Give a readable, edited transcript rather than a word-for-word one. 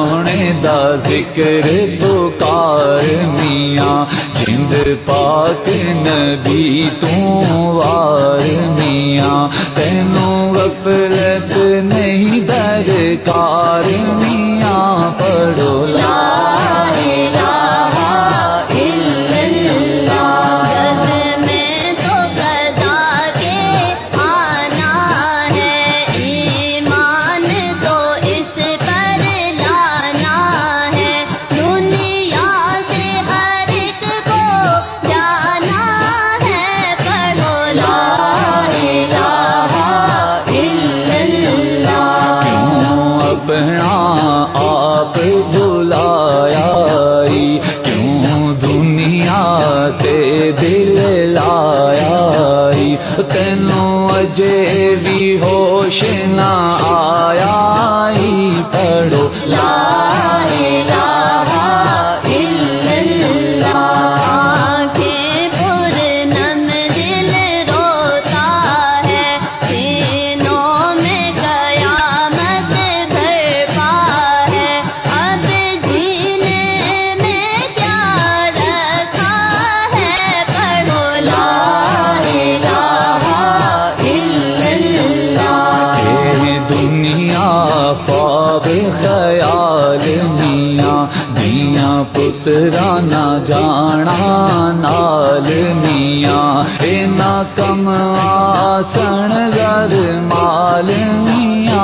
سونے دا ذکر پکار میاں جند پاک نبی تو وار میاں تینوں غفلت نہیں درکار میاں پڑھو لا آپ بلایا کیوں دنیا تے دل لایا تینوں اجے بھی ہوش نہ آیا پڑھو لا الہ الا اللہ کہ پرنم دل روتا ہے سینوں میں قیامت برپا ہے اب جینے میں کیا رکھا ہے پڑھو لا الہ الا اللہ دنیا خواب خیال میاں دیاں پترا نہ جانا نال میاں اینا کم آسن زر مال میاں